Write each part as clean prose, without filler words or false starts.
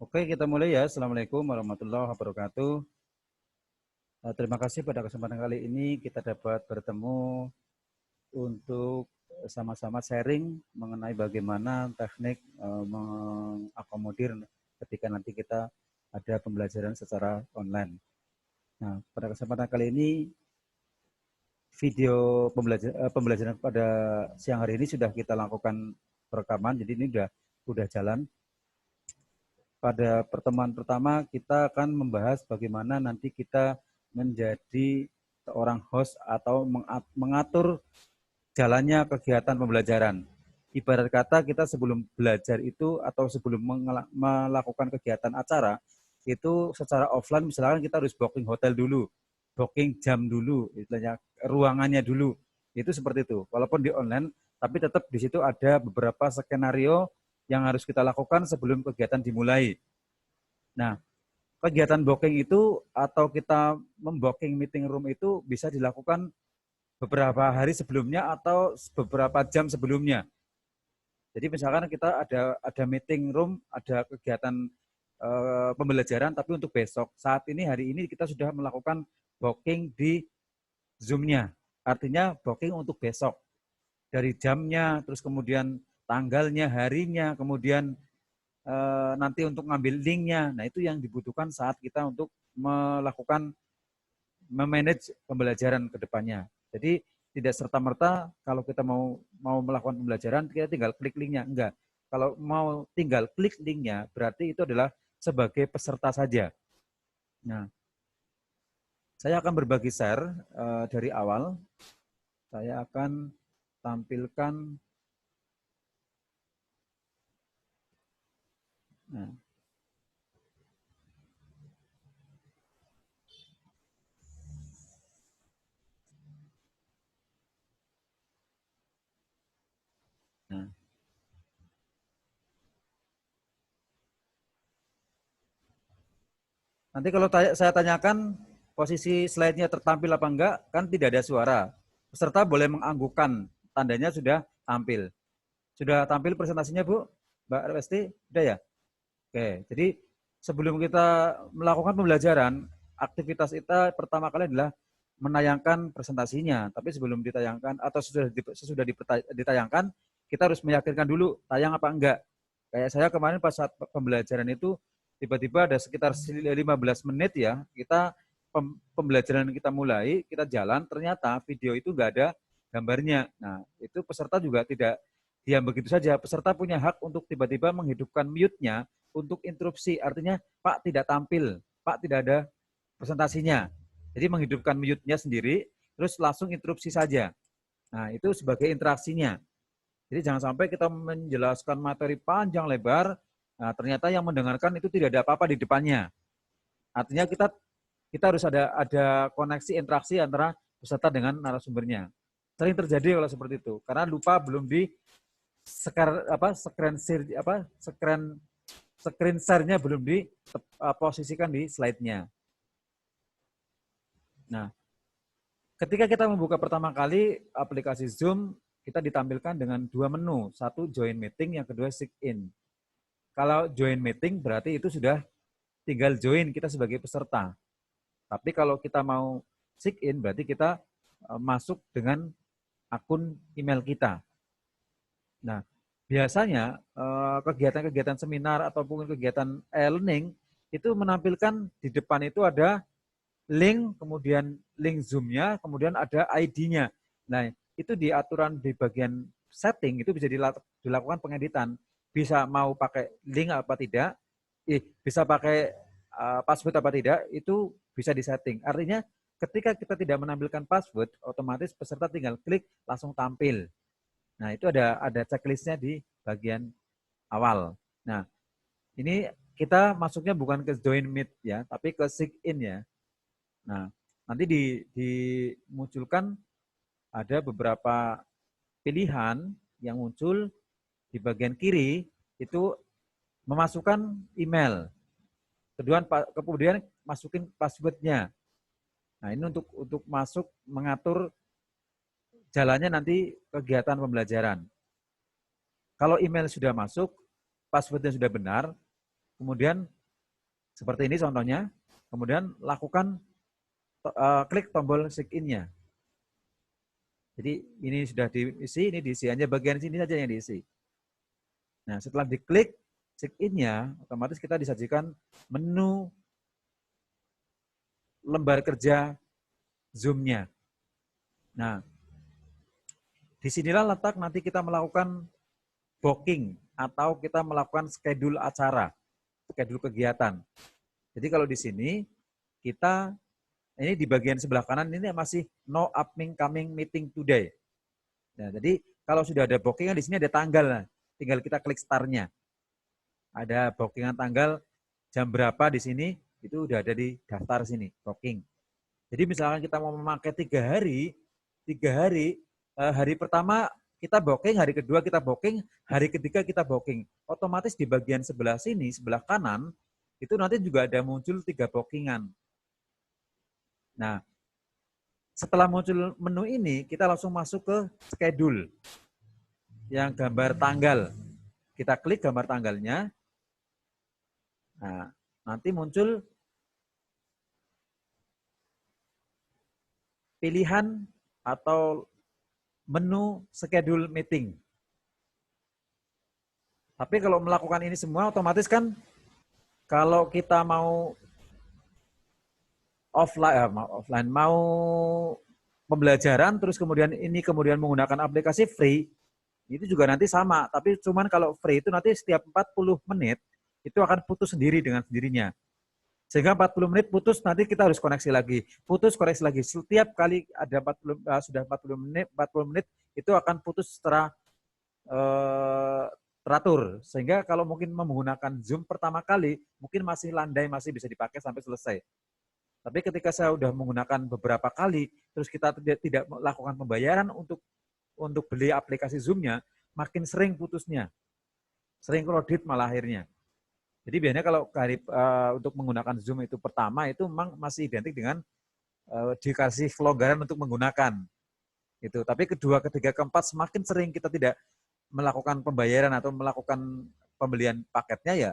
Oke, kita mulai ya. Assalamualaikum warahmatullahi wabarakatuh. Terima kasih pada kesempatan kali ini kita dapat bertemu untuk sama-sama sharing mengenai bagaimana teknik mengakomodir ketika nanti kita ada pembelajaran secara online. Nah, pada kesempatan kali ini video pembelajaran pada siang hari ini sudah kita lakukan rekaman, jadi ini udah jalan. Pada pertemuan pertama kita akan membahas bagaimana nanti kita menjadi seorang host atau mengatur jalannya kegiatan pembelajaran. Ibarat kata kita sebelum belajar itu atau sebelum melakukan kegiatan acara, itu secara offline misalkan kita harus booking hotel dulu, booking jam dulu, istilahnya ruangannya dulu. Itu seperti itu. Walaupun di online, tapi tetap di situ ada beberapa skenario yang harus kita lakukan sebelum kegiatan dimulai. Nah, kegiatan booking itu atau kita membooking meeting room itu bisa dilakukan beberapa hari sebelumnya atau beberapa jam sebelumnya. Jadi misalkan kita ada meeting room, ada kegiatan pembelajaran tapi untuk besok. Saat ini hari ini kita sudah melakukan booking di Zoom-nya. Artinya booking untuk besok. Dari jamnya, terus kemudian tanggalnya, harinya, kemudian nanti untuk ngambil linknya. Nah, itu yang dibutuhkan saat kita untuk melakukan memanage pembelajaran ke depannya. Jadi tidak serta-merta kalau kita mau melakukan pembelajaran kita tinggal klik linknya, enggak. Kalau mau tinggal klik linknya berarti itu adalah sebagai peserta saja. Nah, saya akan berbagi share dari awal. Saya akan tampilkan. Nah, nah. Nanti kalau saya tanyakan posisi slide-nya tertampil apa enggak, kan tidak ada suara. Peserta boleh menganggukkan, tandanya sudah tampil. Sudah tampil presentasinya, Bu? Mbak Resti? Sudah ya? Oke, jadi sebelum kita melakukan pembelajaran, aktivitas kita pertama kali adalah menayangkan presentasinya. Tapi sebelum ditayangkan atau sesudah ditayangkan, kita harus meyakinkan dulu tayang apa enggak. Kayak saya kemarin pas saat pembelajaran itu tiba-tiba ada sekitar 15 menit ya, kita pembelajaran kita mulai, kita jalan, ternyata video itu enggak ada gambarnya. Nah, itu peserta juga tidak diam begitu saja. Peserta punya hak untuk tiba-tiba menghidupkan mute-nya untuk interupsi. Artinya, Pak tidak tampil, Pak tidak ada presentasinya. Jadi menghidupkan mute-nya sendiri, terus langsung interupsi saja. Nah, itu sebagai interaksinya. Jadi jangan sampai kita menjelaskan materi panjang lebar, nah, ternyata yang mendengarkan itu tidak ada apa-apa di depannya. Artinya kita harus ada koneksi interaksi antara peserta dengan narasumbernya. Sering terjadi kalau seperti itu, karena lupa belum di screen share-nya belum diposisikan di slide-nya. Nah, ketika kita membuka pertama kali aplikasi Zoom, kita ditampilkan dengan dua menu. Satu join meeting, yang kedua sign in. Kalau join meeting berarti itu sudah tinggal join kita sebagai peserta. Tapi kalau kita mau sign in berarti kita masuk dengan akun email kita. Nah, biasanya kegiatan-kegiatan seminar ataupun kegiatan e-learning itu menampilkan di depan itu ada link, kemudian link Zoom-nya, kemudian ada ID-nya. Nah, itu di aturan di bagian setting itu bisa dilakukan pengeditan. Bisa mau pakai link apa tidak, bisa pakai password apa tidak, itu bisa disetting. Artinya ketika kita tidak menampilkan password, otomatis peserta tinggal klik langsung tampil. Nah, itu ada checklistnya di bagian awal. Nah, ini kita masuknya bukan ke join meet ya, tapi ke sign in ya. Nah, nanti dimunculkan ada beberapa pilihan yang muncul di bagian kiri itu memasukkan email. Kemudian masukin passwordnya. Nah, ini untuk masuk mengatur jalannya nanti kegiatan pembelajaran. Kalau email sudah masuk, passwordnya sudah benar, kemudian seperti ini contohnya, kemudian lakukan klik tombol sign in-nya. Jadi ini sudah diisi, ini diisi, hanya bagian sini saja yang diisi. Nah, setelah diklik sign in-nya, otomatis kita disajikan menu lembar kerja Zoom-nya. Nah, disinilah letak nanti kita melakukan booking atau kita melakukan schedule acara, schedule kegiatan. Jadi kalau di sini kita ini di bagian sebelah kanan ini masih no upcoming meeting today. Nah, jadi kalau sudah ada bookingan di sini ada tanggal, nah, tinggal kita klik start-nya. Ada bookingan tanggal jam berapa di sini itu udah ada di daftar sini booking. Jadi misalkan kita mau memakai 3 hari, hari pertama kita booking, hari kedua kita booking, hari ketiga kita booking. Otomatis di bagian sebelah sini, sebelah kanan, itu nanti juga ada muncul 3 bookingan. Nah, setelah muncul menu ini, kita langsung masuk ke schedule yang gambar tanggal. Kita klik gambar tanggalnya. Nah, nanti muncul pilihan atau menu schedule meeting. Tapi kalau melakukan ini semua, otomatis kan kalau kita mau offline mau pembelajaran terus kemudian menggunakan aplikasi free itu juga nanti sama, tapi cuman kalau free itu nanti setiap 40 menit itu akan putus sendiri dengan sendirinya. Sehingga 40 menit putus nanti kita harus koneksi lagi. Putus koneksi lagi. Setiap kali ada 40 menit itu akan putus secara teratur. Sehingga kalau mungkin menggunakan Zoom pertama kali mungkin masih landai, masih bisa dipakai sampai selesai. Tapi ketika saya sudah menggunakan beberapa kali, terus kita tidak melakukan pembayaran untuk beli aplikasi Zoom-nya, makin sering putusnya. Sering kredit malah akhirnya. Jadi biasanya kalau untuk menggunakan Zoom itu pertama, itu memang masih identik dengan dikasih kelonggaran untuk menggunakan. Gitu. Tapi kedua, ketiga, keempat, semakin sering kita tidak melakukan pembayaran atau melakukan pembelian paketnya, ya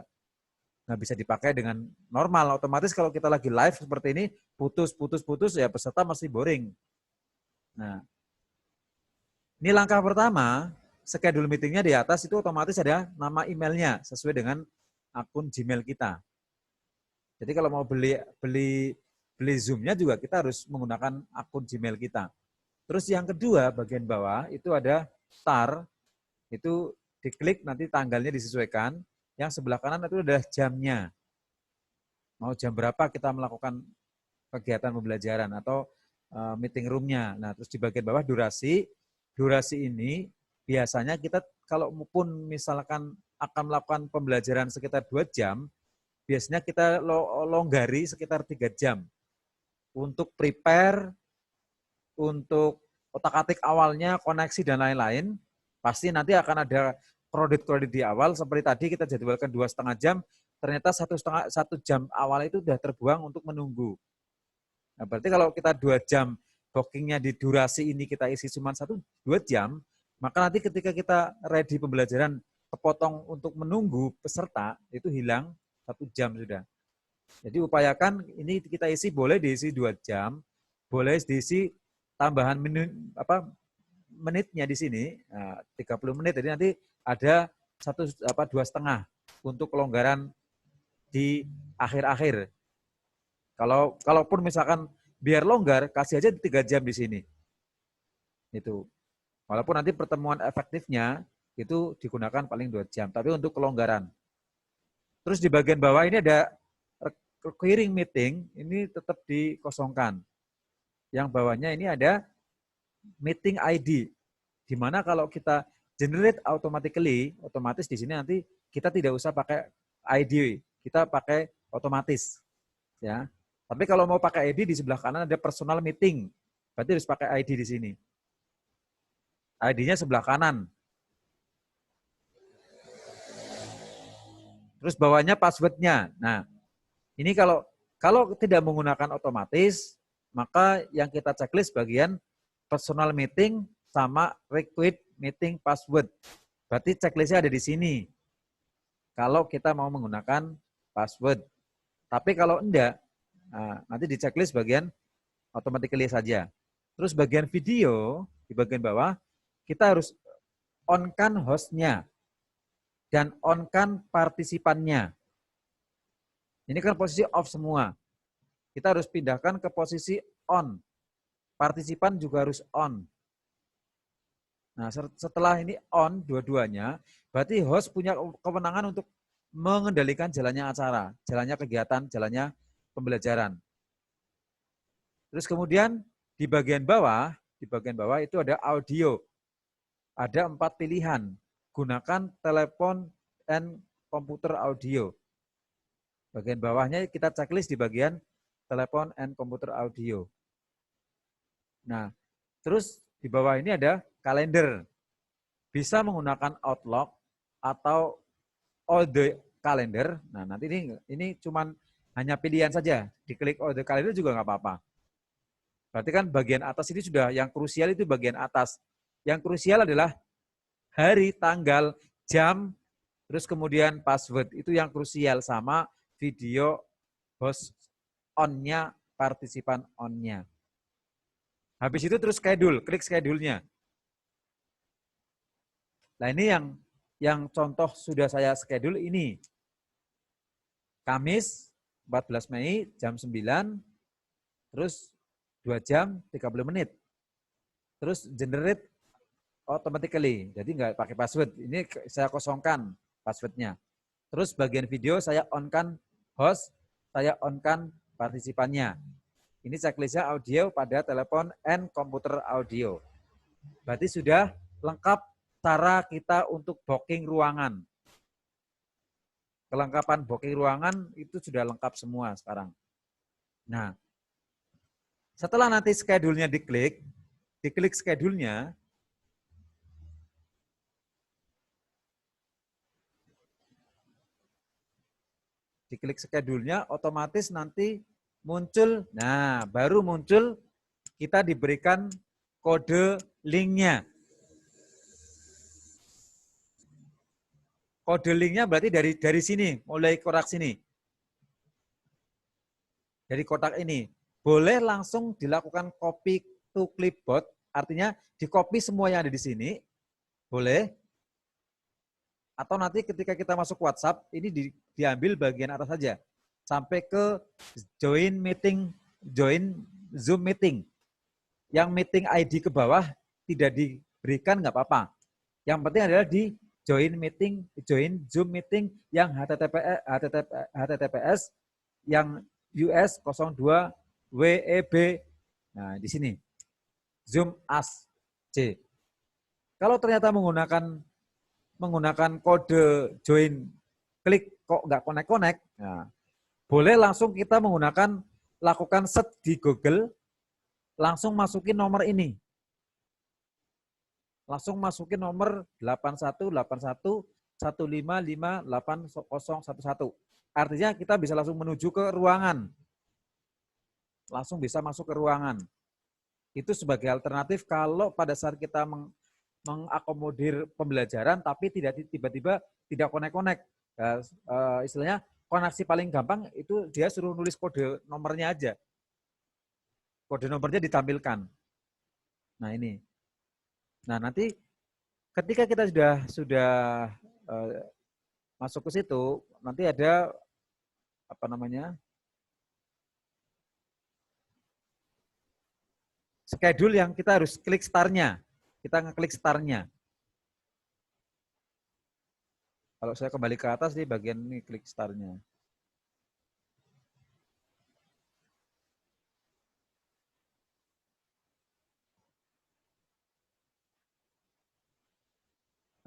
nggak bisa dipakai dengan normal. Otomatis kalau kita lagi live seperti ini, putus, ya peserta masih boring. Nah, ini langkah pertama, schedule meetingnya di atas itu otomatis ada nama emailnya sesuai dengan akun Gmail kita. Jadi kalau mau beli Zoom-nya juga kita harus menggunakan akun Gmail kita. Terus yang kedua, bagian bawah itu ada start, itu diklik nanti tanggalnya disesuaikan. Yang sebelah kanan itu adalah jamnya. Mau jam berapa kita melakukan kegiatan pembelajaran atau meeting room-nya. Nah, terus di bagian bawah durasi. Durasi ini biasanya kita kalau pun misalkan akan melakukan pembelajaran sekitar 2 jam, biasanya kita longgari sekitar 3 jam. Untuk prepare, untuk otak-atik awalnya, koneksi dan lain-lain, pasti nanti akan ada kredit di awal, seperti tadi kita jadwalkan 2,5 jam, ternyata 1 jam awal itu sudah terbuang untuk menunggu. Nah, berarti kalau kita 2 jam, bookingnya di durasi ini kita isi cuma 1-2 jam, maka nanti ketika kita ready pembelajaran, kepotong untuk menunggu peserta, itu hilang 1 jam sudah. Jadi upayakan ini kita isi, boleh diisi 2 jam, boleh diisi tambahan menitnya di sini, 30 menit, jadi nanti ada 2,5 untuk kelonggaran di akhir-akhir. Kalaupun misalkan biar longgar, kasih aja 3 jam di sini. Itu. Walaupun nanti pertemuan efektifnya itu digunakan paling 2 jam, tapi untuk kelonggaran. Terus di bagian bawah ini ada recurring meeting, ini tetap dikosongkan. Yang bawahnya ini ada meeting ID, di mana kalau kita generate automatically, otomatis di sini nanti kita tidak usah pakai ID, kita pakai otomatis, ya. Tapi kalau mau pakai ID di sebelah kanan ada personal meeting, berarti harus pakai ID di sini. ID-nya sebelah kanan. Terus bawahnya password-nya. Nah, ini kalau tidak menggunakan otomatis, maka yang kita checklist bagian personal meeting sama request meeting password. Berarti checklistnya ada di sini. Kalau kita mau menggunakan password. Tapi kalau enggak, nanti di checklist bagian automatically saja. Terus bagian video, di bagian bawah, kita harus on-kan host-nya dan on-kan partisipannya. Ini kan posisi off semua. Kita harus pindahkan ke posisi on. Partisipan juga harus on. Nah, setelah ini on dua-duanya, berarti host punya kewenangan untuk mengendalikan jalannya acara, jalannya kegiatan, jalannya pembelajaran. Terus kemudian di bagian bawah itu ada audio. Ada 4 pilihan. Gunakan telepon dan komputer audio. Bagian bawahnya kita checklist di bagian telepon and komputer audio. Nah, terus di bawah ini ada kalender. Bisa menggunakan Outlook atau all the calendar. Nah, nanti ini cuman hanya pilihan saja. Diklik all the calendar juga nggak apa-apa. Berarti kan bagian atas ini sudah, yang krusial itu bagian atas. Yang krusial adalah hari, tanggal, jam, terus kemudian password. Itu yang krusial, sama video host on-nya, partisipan on-nya. Habis itu terus schedule, klik schedule-nya. Nah ini yang contoh sudah saya schedule ini. Kamis 14 Mei jam 9, terus 2 jam 30 menit. Terus generate automatically, jadi nggak pakai password. Ini saya kosongkan passwordnya. Terus bagian video saya on-kan host, saya on-kan partisipannya. Ini checklistnya audio pada telepon and komputer audio. Berarti sudah lengkap cara kita untuk booking ruangan. Kelengkapan booking ruangan itu sudah lengkap semua sekarang. Nah, setelah nanti schedule-nya diklik schedule-nya, diklik schedule-nya, otomatis nanti muncul, nah baru muncul, kita diberikan kode link-nya. Kode link-nya berarti dari sini, mulai kotak sini. Dari kotak ini. Boleh langsung dilakukan copy to clipboard, artinya di copy semua yang ada di sini, boleh. Atau nanti ketika kita masuk WhatsApp, ini diambil bagian atas saja. Sampai ke join meeting, join Zoom meeting. Yang meeting ID ke bawah tidak diberikan, nggak apa-apa. Yang penting adalah di join meeting, join Zoom meeting yang HTTPS yang US 02 WEB. Nah, di sini. Zoom as C. Kalau ternyata menggunakan kode join klik kok nggak connect, nah, boleh langsung kita lakukan search di Google, langsung masukin nomor ini. Langsung masukin nomor 818115580011. Artinya kita bisa langsung menuju ke ruangan. Langsung bisa masuk ke ruangan. Itu sebagai alternatif kalau pada saat kita mengakomodir pembelajaran tapi tiba-tiba tidak connect. Istilahnya koneksi paling gampang itu dia suruh nulis kode nomornya aja. Kode nomornya ditampilkan. Nah ini. Nah nanti ketika kita sudah masuk ke situ, nanti ada schedule yang kita harus klik start-nya. Kita ngeklik start-nya. Kalau saya kembali ke atas di bagian ini klik start-nya.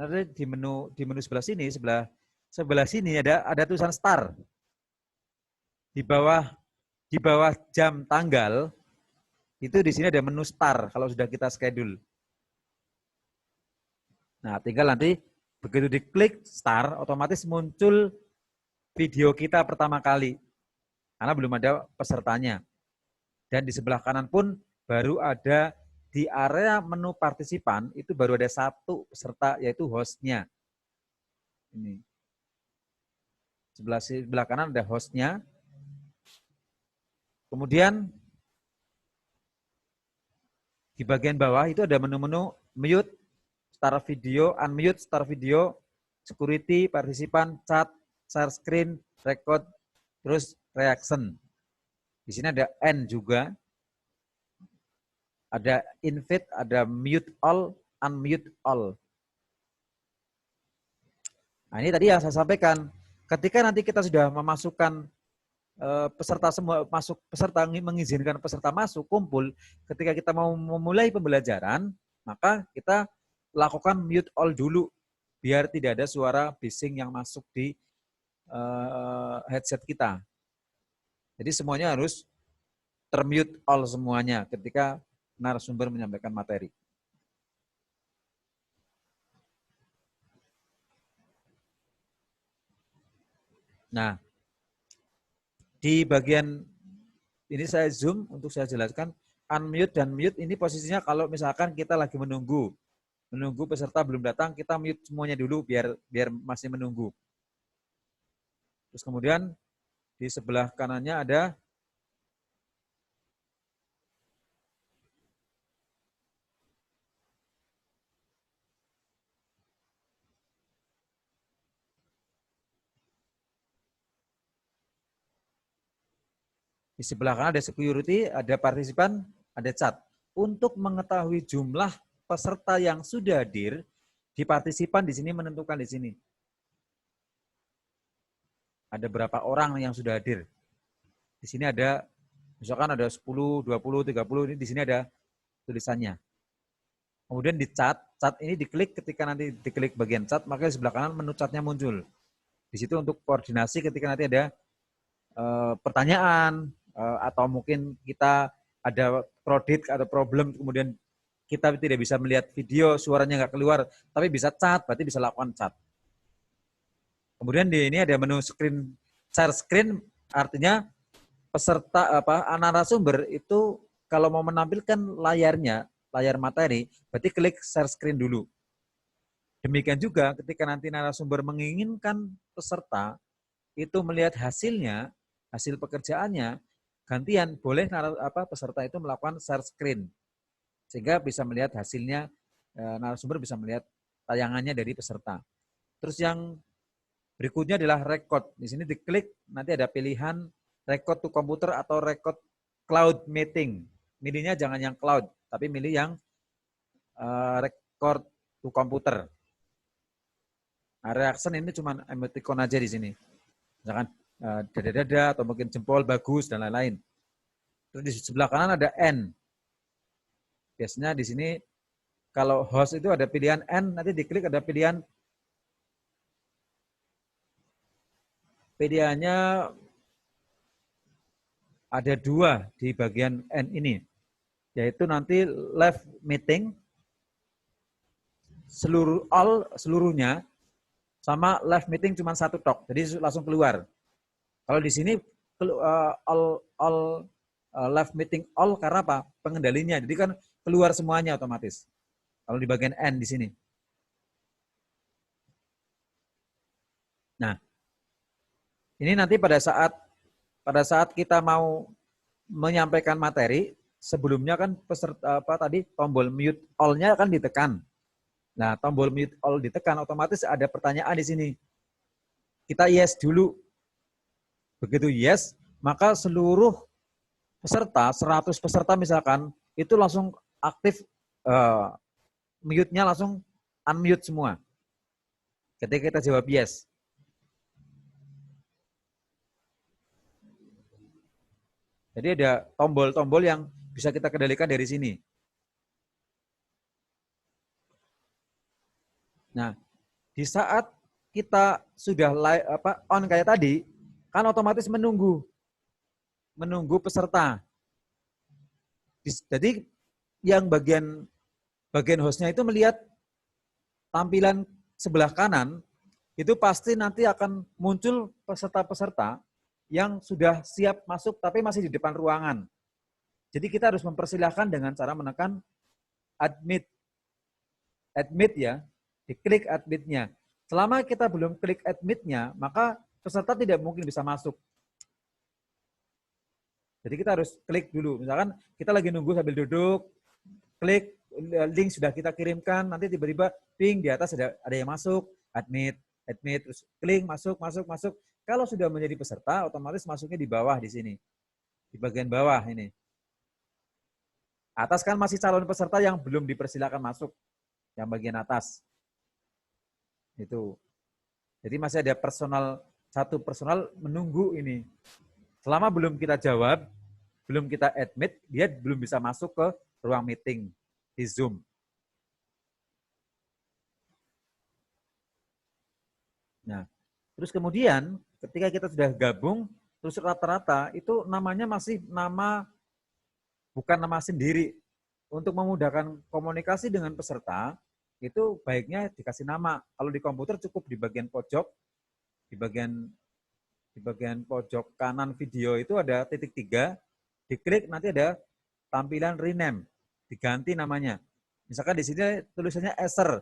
Nanti di menu sebelah sini ada tulisan start. Di bawah jam tanggal itu di sini ada menu start kalau sudah kita schedule. Nah, tinggal nanti begitu diklik start, otomatis muncul video kita pertama kali. Karena belum ada pesertanya. Dan di sebelah kanan pun baru ada di area menu partisipan, itu baru ada satu peserta, yaitu hostnya. Ini. Sebelah kanan ada hostnya. Kemudian di bagian bawah itu ada menu-menu mute, start video, unmute, start video, security, partisipan, chat, share screen, record, terus reaction. Di sini ada end juga. Ada invite, ada mute all, unmute all. Nah, ini tadi yang saya sampaikan. Ketika nanti kita sudah memasukkan peserta semua masuk, peserta mengizinkan peserta masuk kumpul, ketika kita mau memulai pembelajaran, maka kita lakukan mute all dulu biar tidak ada suara bising yang masuk di headset kita. Jadi semuanya harus termute all semuanya ketika narasumber menyampaikan materi. Nah, di bagian ini saya zoom untuk saya jelaskan, unmute dan mute ini posisinya kalau misalkan kita lagi menunggu peserta belum datang, kita mute semuanya dulu biar masih menunggu. Terus kemudian di sebelah kanannya ada di sebelah kanan ada security, ada partisipan, ada chat. Untuk mengetahui jumlah peserta yang sudah hadir, di partisipan di sini menentukan di sini. Ada berapa orang yang sudah hadir. Di sini ada, misalkan ada 10, 20, 30, ini di sini ada tulisannya. Kemudian di chat ini diklik, ketika nanti diklik bagian chat, maka di sebelah kanan menu chatnya muncul. Di situ untuk koordinasi ketika nanti ada pertanyaan, atau mungkin kita ada kredit atau problem, kemudian kita tidak bisa melihat video, suaranya nggak keluar, tapi bisa chat, berarti bisa lakukan chat. Kemudian di ini ada menu screen, share screen, artinya peserta narasumber itu kalau mau menampilkan layarnya, layar materi, berarti klik share screen dulu. Demikian juga ketika nanti narasumber menginginkan peserta itu melihat hasilnya, hasil pekerjaannya, gantian boleh peserta itu melakukan share screen sehingga bisa melihat hasilnya, narasumber bisa melihat tayangannya dari peserta. Terus yang berikutnya adalah record. Di sini diklik nanti ada pilihan record to komputer atau record cloud meeting. Milihnya jangan yang cloud, tapi milih yang record to komputer. Nah, reaction ini cuma emoticon aja di sini. Misalkan dada-dada atau mungkin jempol bagus dan lain-lain. Terus di sebelah kanan ada N. Biasanya di sini kalau host itu ada pilihan N, nanti diklik ada pilihannya ada 2 di bagian N ini, yaitu nanti live meeting seluruhnya sama live meeting cuma 1 tok, jadi langsung keluar. Kalau di sini all live meeting all karena apa? Pengendalinya. Jadi kan keluar semuanya otomatis. Kalau di bagian N di sini. Nah, ini nanti pada saat kita mau menyampaikan materi, sebelumnya kan peserta tadi tombol mute all-nya kan ditekan. Nah, tombol mute all ditekan, otomatis ada pertanyaan di sini. Kita yes dulu. Begitu yes, maka seluruh peserta, 100 peserta misalkan, itu langsung aktif, mute-nya langsung unmute semua. Ketika kita jawab yes. Jadi ada tombol-tombol yang bisa kita kendalikan dari sini. Nah, di saat kita sudah on kayak tadi, kan otomatis menunggu peserta. Jadi yang bagian hostnya itu melihat tampilan sebelah kanan, itu pasti nanti akan muncul peserta-peserta yang sudah siap masuk tapi masih di depan ruangan. Jadi kita harus mempersilahkan dengan cara menekan admit ya, diklik admitnya. Selama kita belum klik admitnya, maka peserta tidak mungkin bisa masuk. Jadi kita harus klik dulu. Misalkan kita lagi nunggu sambil duduk, klik link sudah kita kirimkan, nanti tiba-tiba ping di atas ada yang masuk, admit, terus klik masuk. Kalau sudah menjadi peserta, otomatis masuknya di bawah di sini, di bagian bawah ini. Atas kan masih calon peserta yang belum dipersilakan masuk, yang bagian atas. Itu. Jadi masih ada satu personal menunggu ini. Selama belum kita jawab, belum kita admit, dia belum bisa masuk ke ruang meeting di Zoom. Nah, terus kemudian ketika kita sudah gabung, terus rata-rata itu namanya masih bukan nama sendiri. Untuk memudahkan komunikasi dengan peserta, itu baiknya dikasih nama. Kalau di komputer cukup di bagian pojok, di bagian pojok kanan video itu ada titik 3, diklik nanti ada tampilan rename, diganti namanya. Misalkan di sini tulisannya Esther,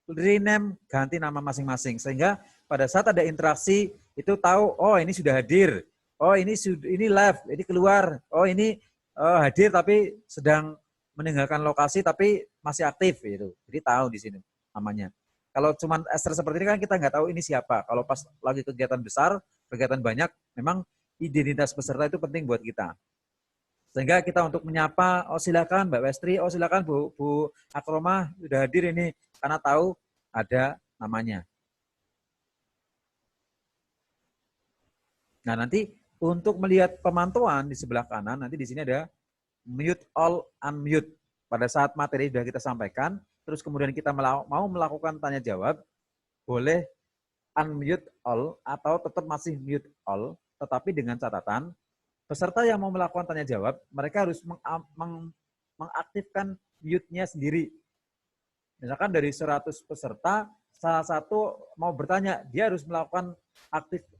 rename ganti nama masing-masing sehingga pada saat ada interaksi itu tahu oh ini sudah hadir, oh ini live, ini keluar, oh ini hadir tapi sedang meninggalkan lokasi tapi masih aktif gitu. Jadi tahu di sini namanya. Kalau cuma Esther seperti ini kan kita nggak tahu ini siapa. Kalau pas lagi kegiatan besar, kegiatan banyak, memang identitas peserta itu penting buat kita. Sehingga kita untuk menyapa, oh silakan Mbak Westri, oh silakan Bu Akromah sudah hadir ini, karena tahu ada namanya. Nah nanti untuk melihat pemantauan di sebelah kanan, nanti di sini ada mute all, unmute. Pada saat materi sudah kita sampaikan, terus kemudian kita mau melakukan tanya jawab, boleh unmute all atau tetap masih mute all, tetapi dengan catatan peserta yang mau melakukan tanya jawab, mereka harus mengaktifkan mute-nya sendiri. Misalkan dari 100 peserta, salah satu mau bertanya, dia harus melakukan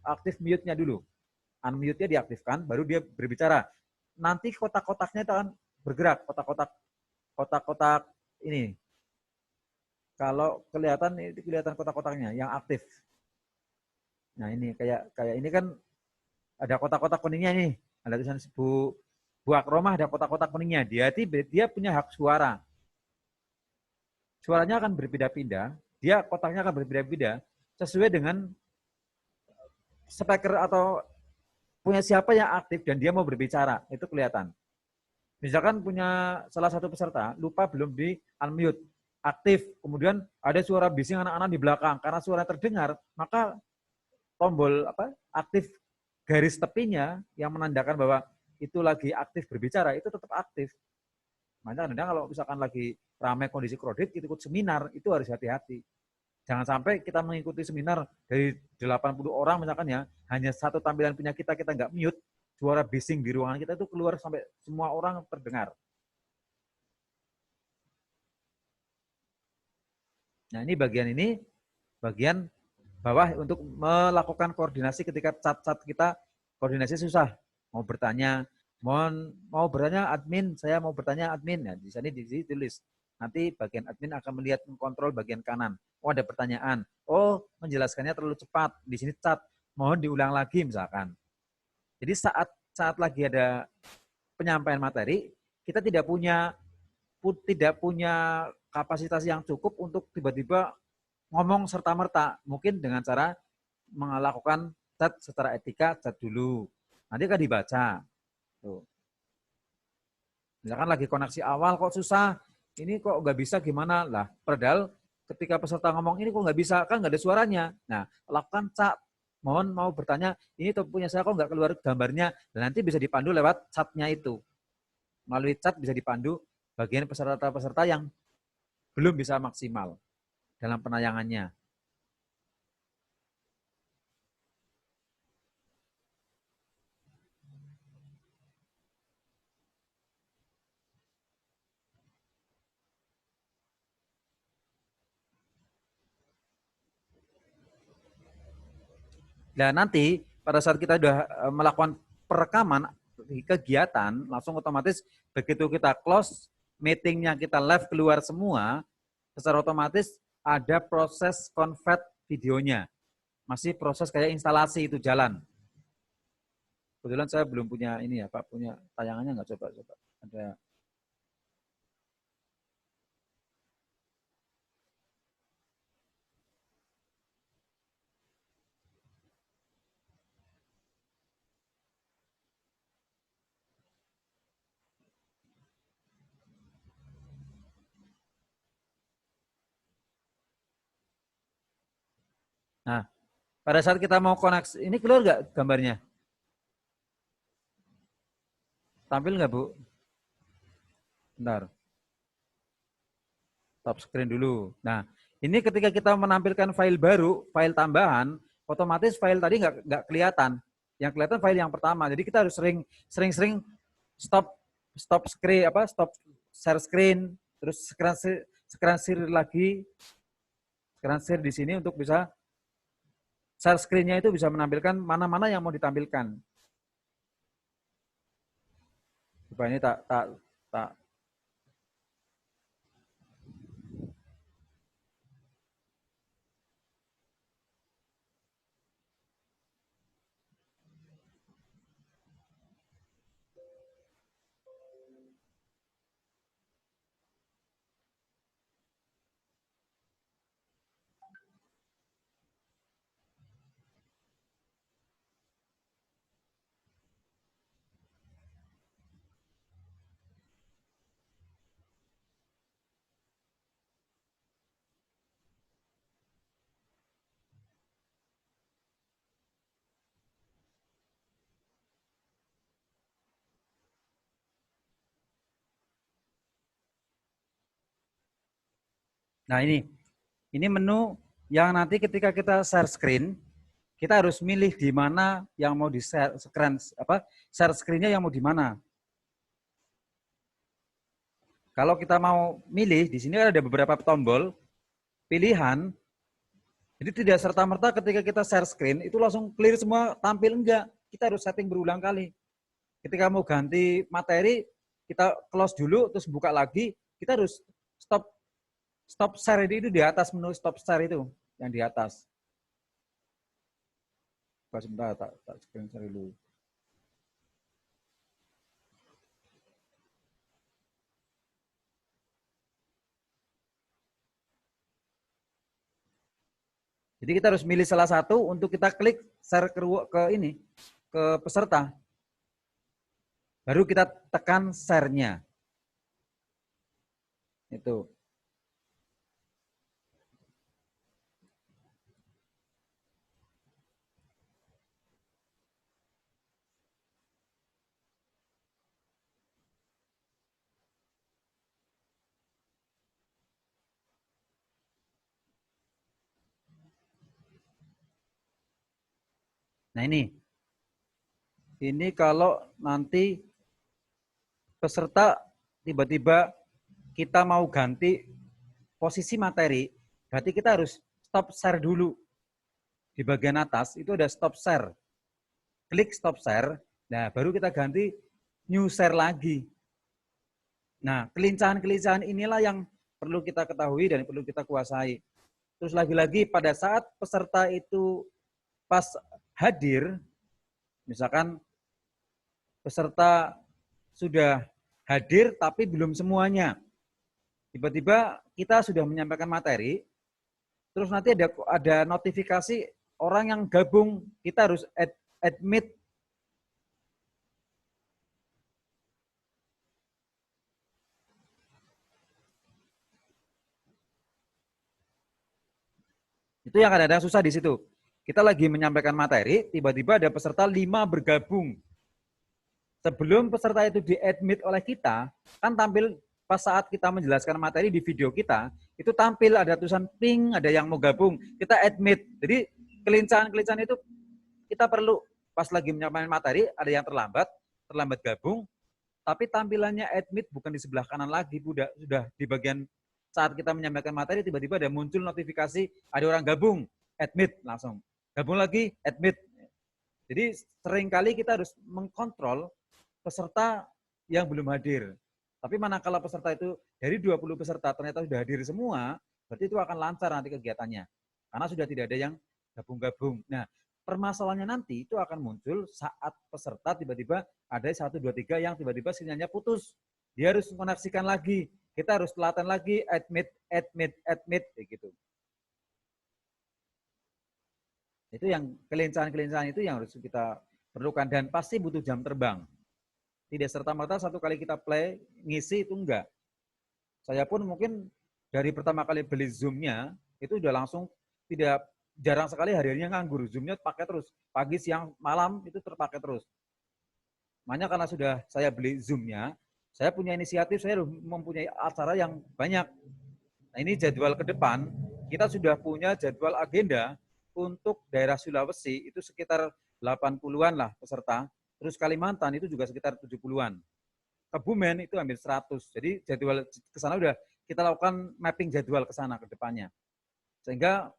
aktif mute-nya dulu. Unmute-nya diaktifkan, baru dia berbicara. Nanti kotak-kotaknya itu akan bergerak, kotak-kotak ini. Kalau kelihatan kotak-kotaknya yang aktif. Nah ini kayak ini kan ada kotak-kotak kuningnya nih. Ada tulisan Bu Akromah ada kotak-kotak kuningnya. Dia punya hak suara. Suaranya akan berpindah-pindah. Kotaknya akan berpindah-pindah sesuai dengan speaker atau punya siapa yang aktif dan dia mau berbicara. Itu kelihatan. Misalkan punya salah satu peserta lupa belum di unmute, aktif, kemudian ada suara bising anak-anak di belakang karena suara terdengar, maka tombol aktif garis tepinya yang menandakan bahwa itu lagi aktif berbicara itu tetap aktif. Makanya kadang kalau misalkan lagi ramai kondisi kredit ikut seminar itu harus hati-hati. Jangan sampai kita mengikuti seminar dari 80 orang misalkan ya, hanya satu tampilan punya kita nggak mute, suara bising di ruangan kita itu keluar sampai semua orang terdengar. Nah ini bagian bawah untuk melakukan koordinasi ketika chat-chat kita koordinasi susah. Mau bertanya admin, saya mau bertanya admin. Nah, di sini ditulis. Nanti bagian admin akan melihat mengkontrol bagian kanan. Oh, ada pertanyaan. Oh, menjelaskannya terlalu cepat. Di sini chat, mohon diulang lagi misalkan. Jadi saat lagi ada penyampaian materi, kita tidak punya kapasitas yang cukup untuk tiba-tiba ngomong serta-merta. Mungkin dengan cara melakukan chat secara etika, chat dulu. Nanti akan dibaca. Tuh. Misalkan lagi koneksi awal kok susah, ini kok nggak bisa gimana lah. Padahal ketika peserta ngomong ini kok nggak bisa, kan nggak ada suaranya. Nah, lakukan chat. Mohon mau bertanya, ini punya saya kok nggak keluar gambarnya. Dan nanti bisa dipandu lewat chatnya itu. Melalui chat bisa dipandu bagian peserta-peserta yang belum bisa maksimal dalam penayangannya. Nah nanti pada saat kita sudah melakukan perekaman kegiatan, langsung otomatis begitu kita close meetingnya, kita live keluar semua, secara otomatis ada proses convert videonya. Masih proses kayak instalasi itu jalan. Kebetulan saya belum punya ini ya Pak, punya tayangannya nggak, coba ada. Nah, pada saat kita mau koneksi, ini keluar nggak gambarnya? Tampil nggak Bu? Bentar, top screen dulu. Nah, ini ketika kita menampilkan file baru, file tambahan, otomatis file tadi nggak kelihatan. Yang kelihatan file yang pertama. Jadi kita harus sering-sering stop screen, stop share screen, terus screen share lagi, screen share di sini untuk bisa share screen-nya itu bisa menampilkan mana-mana yang mau ditampilkan. Coba ini tak. Nah ini menu yang nanti ketika kita share screen, kita harus milih di mana yang mau di share share screen-nya yang mau di mana. Kalau kita mau milih, di sini ada beberapa tombol pilihan. Jadi tidak serta-merta ketika kita share screen itu langsung clear semua tampil, enggak. Kita harus setting berulang kali. Ketika mau ganti materi, kita close dulu terus buka lagi, kita harus stop share itu di atas, menu stop share itu yang di atas. Sebentar, tak screen share dulu. Jadi kita harus milih salah satu untuk kita klik share ke ini, ke peserta. Baru kita tekan share-nya. Itu. Nah ini kalau nanti peserta tiba-tiba kita mau ganti posisi materi, berarti kita harus stop share dulu. Di bagian atas itu ada stop share. Klik stop share, nah baru kita ganti new share lagi. Nah, kelincahan-kelincahan inilah yang perlu kita ketahui dan perlu kita kuasai. Terus lagi-lagi pada saat peserta itu pas hadir, misalkan peserta sudah hadir tapi belum semuanya. Tiba-tiba kita sudah menyampaikan materi, terus nanti ada notifikasi orang yang gabung, kita harus admit. Itu yang kadang-kadang susah di situ. Kita lagi menyampaikan materi, tiba-tiba ada peserta 5 bergabung. Sebelum peserta itu di-admit oleh kita, kan tampil pas saat kita menjelaskan materi di video kita, itu tampil ada tulisan ping, ada yang mau gabung, kita admit. Jadi kelincahan-kelincahan itu kita perlu pas lagi menyampaikan materi, ada yang terlambat gabung, tapi tampilannya admit bukan di sebelah kanan lagi, sudah di bagian saat kita menyampaikan materi, tiba-tiba ada muncul notifikasi, ada orang gabung, admit langsung. Gabung lagi, admit. Jadi seringkali kita harus mengkontrol peserta yang belum hadir. Tapi manakala peserta itu dari 20 peserta ternyata sudah hadir semua, berarti itu akan lancar nanti kegiatannya. Karena sudah tidak ada yang gabung-gabung. Nah, permasalahannya nanti itu akan muncul saat peserta tiba-tiba ada 1, 2, 3 yang tiba-tiba sinyalnya putus. Dia harus mengoneksikan lagi. Kita harus telaten lagi, admit, gitu. Itu yang kelincahan-kelincahan itu yang harus kita perlukan dan pasti butuh jam terbang. Tidak serta-merta satu kali kita play, ngisi itu enggak. Saya pun mungkin dari pertama kali beli Zoom-nya, itu udah langsung tidak jarang sekali hari-harinya nganggur. Zoom-nya pakai terus. Pagi, siang, malam itu terpakai terus. Makanya karena sudah saya beli Zoom-nya, saya punya inisiatif, saya mempunyai acara yang banyak. Nah ini jadwal ke depan, kita sudah punya jadwal agenda untuk daerah Sulawesi, itu sekitar 80-an lah peserta. Terus Kalimantan itu juga sekitar 70-an. Kebumen itu hampir 100. Jadi jadwal ke sana udah kita lakukan mapping jadwal ke sana ke depannya. Sehingga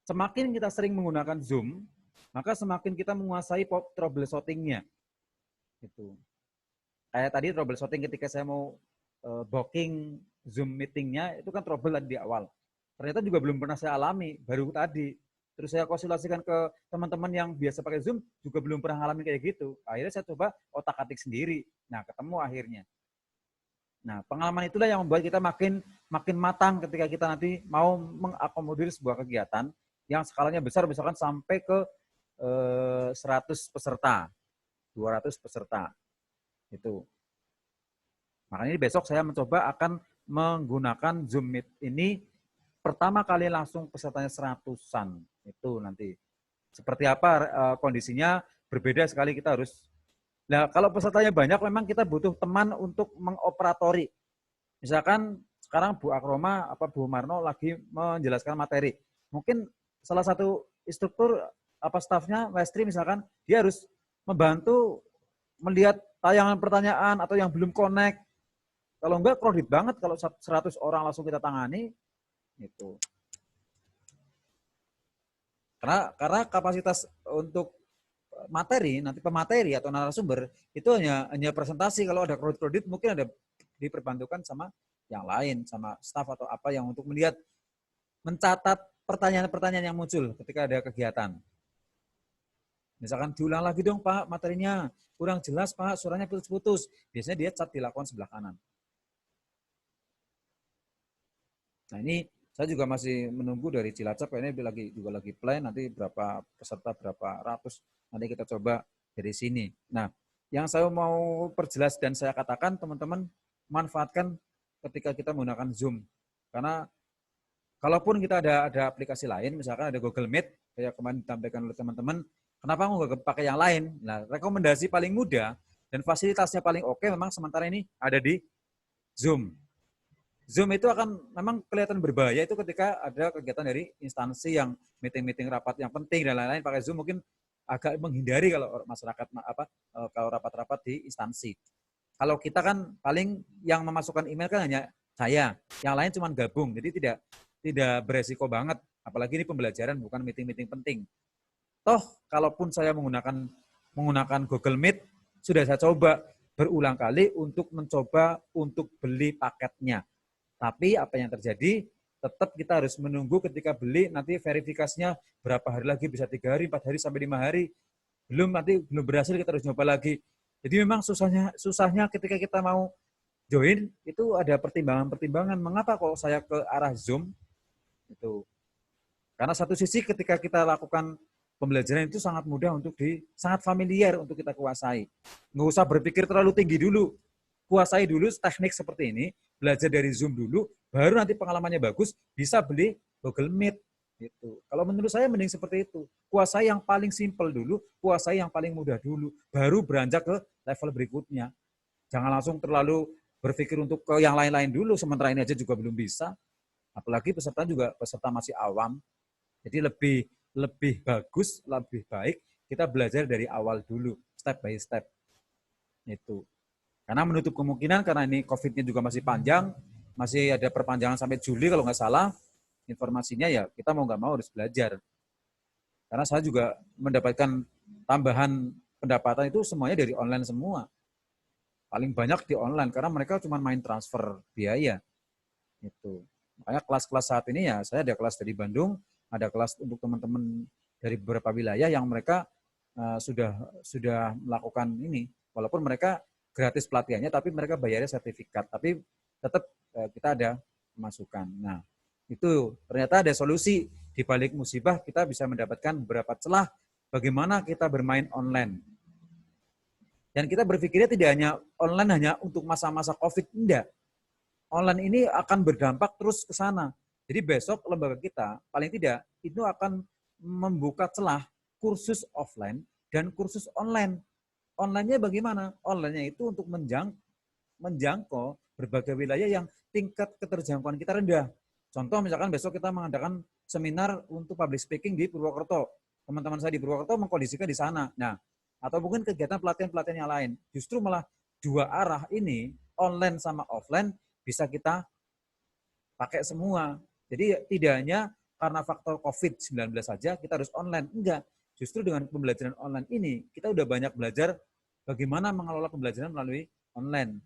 semakin kita sering menggunakan Zoom, maka semakin kita menguasai troubleshooting-nya. Gitu. Kayak tadi troubleshooting ketika saya mau booking Zoom meeting-nya, itu kan trouble di awal. Ternyata juga belum pernah saya alami, baru tadi. Terus saya konsultasikan ke teman-teman yang biasa pakai Zoom, juga belum pernah ngalamin kayak gitu. Akhirnya saya coba otak-atik sendiri. Nah, ketemu akhirnya. Nah, pengalaman itulah yang membuat kita makin matang ketika kita nanti mau mengakomodir sebuah kegiatan yang skalanya besar, misalkan sampai ke 100 peserta, 200 peserta. Itu. Makanya besok saya mencoba akan menggunakan Zoom Meet ini pertama kali langsung pesertanya 100-an. Itu nanti. Seperti apa kondisinya berbeda sekali kita harus. Nah, kalau pesertanya banyak memang kita butuh teman untuk mengoperatori. Misalkan sekarang Bu Akroma apa Bu Marno lagi menjelaskan materi. Mungkin salah satu instruktur apa stafnya Westri misalkan dia harus membantu melihat tayangan pertanyaan atau yang belum connect. Kalau enggak kredit banget kalau 100 orang langsung kita tangani itu. Karena kapasitas untuk materi, nanti pemateri atau narasumber itu hanya presentasi. Kalau ada kredit mungkin ada diperbantukan sama yang lain, sama staf atau apa yang untuk melihat, mencatat pertanyaan-pertanyaan yang muncul ketika ada kegiatan. Misalkan diulang lagi dong Pak materinya, kurang jelas Pak, suaranya putus-putus. Biasanya dia cat dilakukan sebelah kanan. Nah ini saya juga masih menunggu dari Cilacap, ini juga lagi plan nanti berapa peserta, berapa ratus, nanti kita coba dari sini. Nah, yang saya mau perjelas dan saya katakan teman-teman manfaatkan ketika kita menggunakan Zoom. Karena kalaupun kita ada aplikasi lain, misalkan ada Google Meet, kayak kemarin ditampilkan oleh teman-teman, kenapa nggak pakai yang lain? Nah, rekomendasi paling mudah dan fasilitasnya paling oke memang sementara ini ada di Zoom. Zoom itu akan memang kelihatan berbahaya itu ketika ada kegiatan dari instansi yang meeting-meeting rapat yang penting dan lain-lain, pakai Zoom mungkin agak menghindari kalau masyarakat kalau rapat-rapat di instansi. Kalau kita kan paling yang memasukkan email kan hanya saya, yang lain cuma gabung, jadi tidak beresiko banget. Apalagi ini pembelajaran bukan meeting-meeting penting. Toh kalaupun saya menggunakan Google Meet, sudah saya coba berulang kali untuk mencoba untuk beli paketnya. Tapi apa yang terjadi, tetap kita harus menunggu ketika beli, nanti verifikasinya berapa hari lagi, bisa 3 hari, 4 hari, sampai 5 hari. Nanti belum berhasil, kita harus nyoba lagi. Jadi memang susahnya ketika kita mau join, itu ada pertimbangan-pertimbangan. Mengapa kok saya ke arah Zoom? Itu. Karena satu sisi ketika kita lakukan pembelajaran itu sangat mudah sangat familiar untuk kita kuasai. Nggak usah berpikir terlalu tinggi dulu. Kuasai dulu teknik seperti ini, belajar dari Zoom dulu, baru nanti pengalamannya bagus, bisa beli Google Meet. Gitu. Kalau menurut saya mending seperti itu. Kuasai yang paling simpel dulu, kuasai yang paling mudah dulu, baru beranjak ke level berikutnya. Jangan langsung terlalu berpikir untuk ke yang lain-lain dulu, sementara ini aja juga belum bisa. Apalagi peserta masih awam. Jadi lebih bagus, lebih baik kita belajar dari awal dulu, step by step. Itu. Karena menutup kemungkinan, karena ini COVID-nya juga masih panjang, masih ada perpanjangan sampai Juli kalau nggak salah, informasinya ya kita mau nggak mau harus belajar. Karena saya juga mendapatkan tambahan pendapatan itu semuanya dari online semua. Paling banyak di online, karena mereka cuma main transfer biaya. Itu. Makanya kelas-kelas saat ini ya, saya ada kelas dari Bandung, Ada kelas untuk teman-teman dari beberapa wilayah yang mereka sudah melakukan ini, walaupun mereka gratis pelatihannya, tapi mereka bayarnya sertifikat, tapi tetap kita ada masukan. Nah, itu ternyata ada solusi di balik musibah, kita bisa mendapatkan beberapa celah bagaimana kita bermain online. Dan kita berpikirnya tidak hanya online hanya untuk masa-masa COVID, enggak. Online ini akan berdampak terus ke sana. Jadi besok lembaga kita paling tidak itu akan membuka celah kursus offline dan kursus online. Online-nya bagaimana? Online-nya itu untuk menjangkau berbagai wilayah yang tingkat keterjangkauan kita rendah. Contoh misalkan besok kita mengadakan seminar untuk public speaking di Purwokerto. Teman-teman saya di Purwokerto mengkondisikan di sana. Nah, atau mungkin kegiatan pelatihan-pelatihan yang lain. Justru malah dua arah ini, online sama offline, bisa kita pakai semua. Jadi tidak hanya karena faktor COVID-19 saja kita harus online. Enggak. Justru dengan pembelajaran online ini, kita udah banyak belajar bagaimana mengelola pembelajaran melalui online.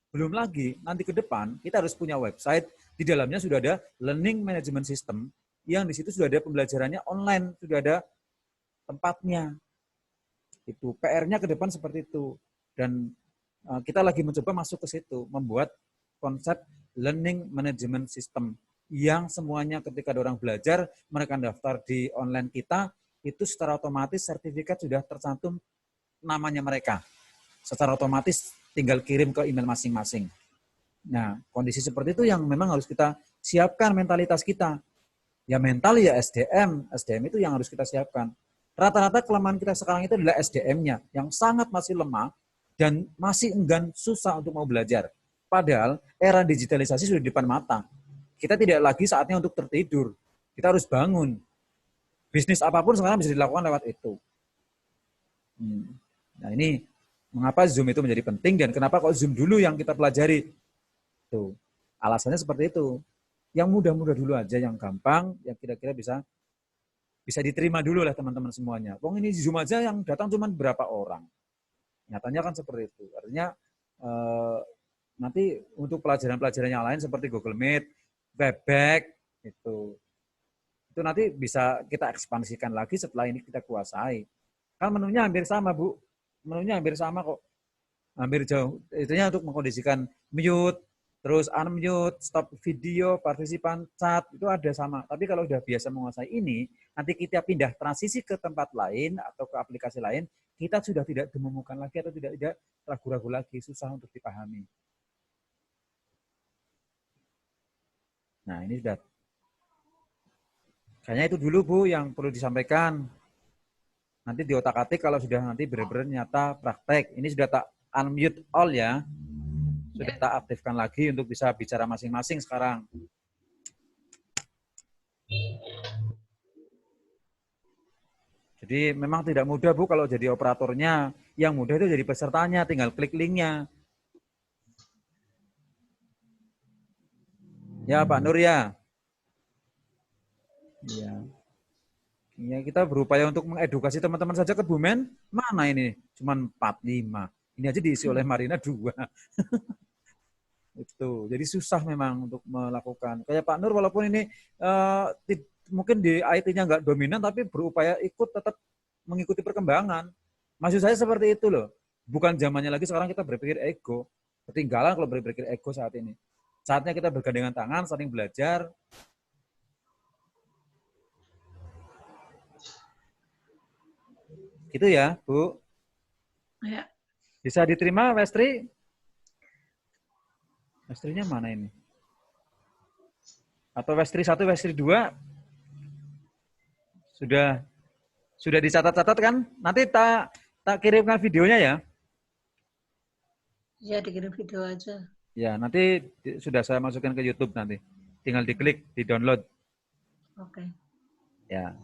Belum lagi, nanti ke depan kita harus punya website, di dalamnya sudah ada learning management system, yang di situ sudah ada pembelajarannya online, sudah ada tempatnya. Itu PR-nya ke depan seperti itu. Dan kita lagi mencoba masuk ke situ, membuat konsep learning management system yang semuanya ketika ada orang belajar, mereka daftar di online kita, itu secara otomatis sertifikat sudah tercantum namanya mereka. Secara otomatis tinggal kirim ke email masing-masing. Nah, kondisi seperti itu yang memang harus kita siapkan mentalitas kita. Ya mental ya SDM. SDM itu yang harus kita siapkan. Rata-rata kelemahan kita sekarang itu adalah SDM-nya yang sangat masih lemah dan masih enggan, susah untuk mau belajar. Padahal era digitalisasi sudah di depan mata. Kita tidak lagi saatnya untuk tertidur. Kita harus bangun. Bisnis apapun sekarang bisa dilakukan lewat itu. Nah ini mengapa Zoom itu menjadi penting dan kenapa kok Zoom dulu yang kita pelajari. Tuh. Alasannya seperti itu. Yang mudah-mudah dulu aja, yang gampang, yang kira-kira bisa diterima dulu lah teman-teman semuanya. Wong ini Zoom aja yang datang cuma berapa orang. Nyatanya kan seperti itu. Artinya nanti untuk pelajaran-pelajaran yang lain seperti Google Meet, Webex, itu nanti bisa kita ekspansikan lagi setelah ini kita kuasai. Kan menunya hampir sama, Bu. Menunya hampir sama kok. Hampir jauh. Itunya untuk mengkondisikan mute, terus unmute, stop video, partisipan chat, itu ada sama. Tapi kalau udah biasa menguasai ini, nanti kita pindah transisi ke tempat lain atau ke aplikasi lain, kita sudah tidak gemukan lagi atau tidak ragu-ragu lagi, susah untuk dipahami. Nah, ini sudah. Kayaknya itu dulu, Bu, yang perlu disampaikan. Nanti di otak-atik kalau sudah nanti benar-benar nyata praktek. Ini sudah tak unmute all ya. Sudah tak aktifkan lagi untuk bisa bicara masing-masing sekarang. Jadi memang tidak mudah, Bu, kalau jadi operatornya. Yang mudah itu jadi pesertanya, tinggal klik linknya. Ya, Pak Nur ya. Iya. Ya, kita berupaya untuk mengedukasi teman-teman saja. Kebumen, mana ini? Cuman 4-5. Ini aja diisi oleh Marina 2. Itu. Jadi susah memang untuk melakukan. Kayak Pak Nur, walaupun ini mungkin di IT-nya nggak dominan, tapi berupaya ikut tetap mengikuti perkembangan. Maksud saya seperti itu loh. Bukan zamannya lagi sekarang kita berpikir ego. Ketinggalan kalau berpikir ego saat ini. Saatnya kita bergandengan tangan, saling belajar. Gitu ya, Bu. Ya. Bisa diterima, Westri? Westrinya mana ini? Atau Westri 1, Westri 2? Sudah dicatat-catat kan? Nanti tak kirimkan videonya ya. Ya, dikirim video aja. Ya, nanti sudah saya masukkan ke YouTube nanti. Tinggal diklik, di-download. Oke. Ya.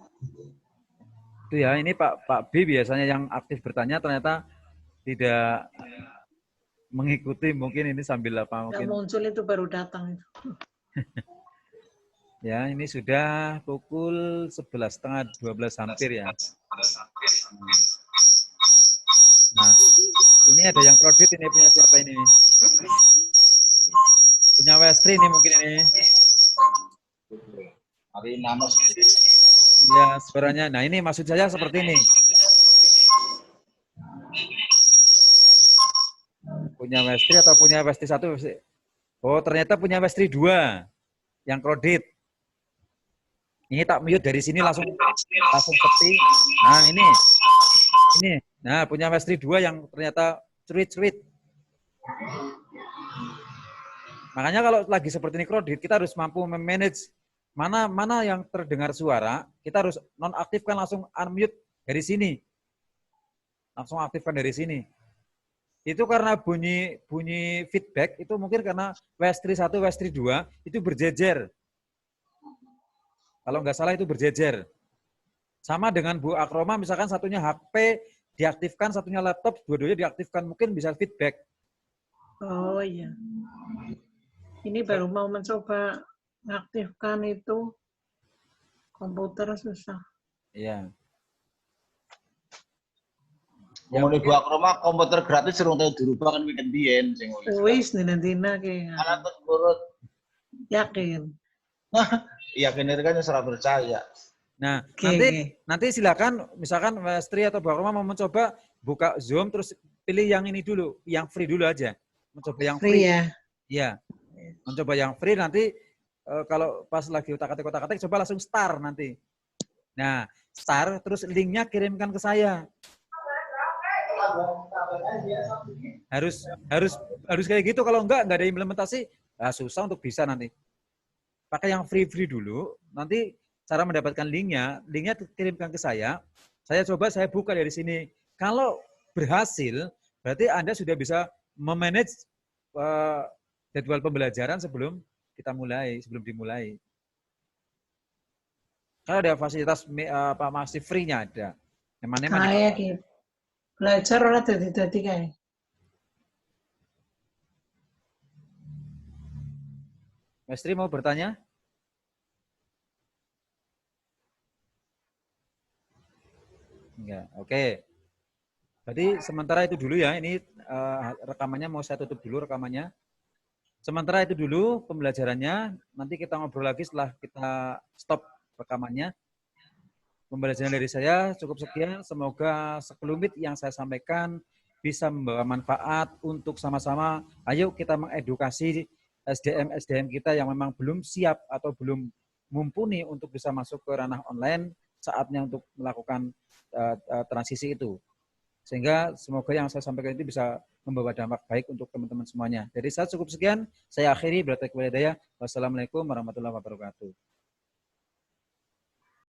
Itu ya, ini Pak B biasanya yang aktif bertanya ternyata tidak mengikuti, mungkin ini sambil apa mungkin. Yang muncul itu baru datang itu. Ya, ini sudah pukul 11.30, 12 hampir ya. Nah, ini ada yang kredit, ini punya siapa ini? Punya Westri ini mungkin ini. Hari nama Ya, suaranya. Nah, ini maksud saya seperti ini. Punya Westri atau punya Westri 1? Oh, ternyata punya Westri 2 yang kredit. Ini tak mute dari sini langsung sepi. Nah, ini. Nah, punya Westri 2 yang ternyata cerit-cerit. Makanya kalau lagi seperti ini kredit, kita harus mampu memanage mana yang terdengar suara, kita harus nonaktifkan langsung unmute dari sini. Langsung aktifkan dari sini. Itu karena bunyi feedback itu mungkin karena Westri 1, Westri 2 itu berjejer. Kalau nggak salah itu berjejer. Sama dengan Bu Akroma, misalkan satunya HP diaktifkan, satunya laptop, dua-duanya diaktifkan, mungkin bisa feedback. Oh iya. Ini baru mau mencoba mengaktifkan itu komputer susah. Iya. Ngomongin Bu Akroma komputer gratis serung tahu dirubah kan weekend biyen sing wis dina-dina ki. Anak turut Yakin. yakin itu kan serah percaya. Nah, Okay. nanti silakan misalkan Westri atau Bu Akroma mau mencoba buka Zoom terus pilih yang ini dulu, yang free dulu aja. Mencoba yang free. Ya. Iya. Mencoba yang free nanti kalau pas lagi otak-atik coba langsung start nanti. Nah, start terus linknya kirimkan ke saya. Harus kayak gitu, kalau enggak ada implementasi, susah untuk bisa nanti. Pakai yang free dulu, nanti cara mendapatkan linknya kirimkan ke saya coba saya buka dari sini. Kalau berhasil, berarti Anda sudah bisa memanage jadwal pembelajaran sebelum dimulai. Kalau ada fasilitas masih free-nya ada. Kayak gitu. Belajar ora dadi kae. Mestri mau bertanya? Enggak. Oke. Berarti sementara itu dulu ya. Ini rekamannya mau saya tutup dulu rekamannya. Sementara itu dulu pembelajarannya. Nanti kita ngobrol lagi setelah kita stop rekamannya. Pembelajaran dari saya cukup sekian. Semoga sekelumit yang saya sampaikan bisa membawa manfaat untuk sama-sama. Ayo kita mengedukasi SDM kita yang memang belum siap atau belum mumpuni untuk bisa masuk ke ranah online. Saatnya untuk melakukan transisi itu. Sehingga semoga yang saya sampaikan itu bisa membawa dampak baik untuk teman-teman semuanya. Jadi saya cukup sekian. Saya akhiri. Wassalamualaikum warahmatullahi wabarakatuh.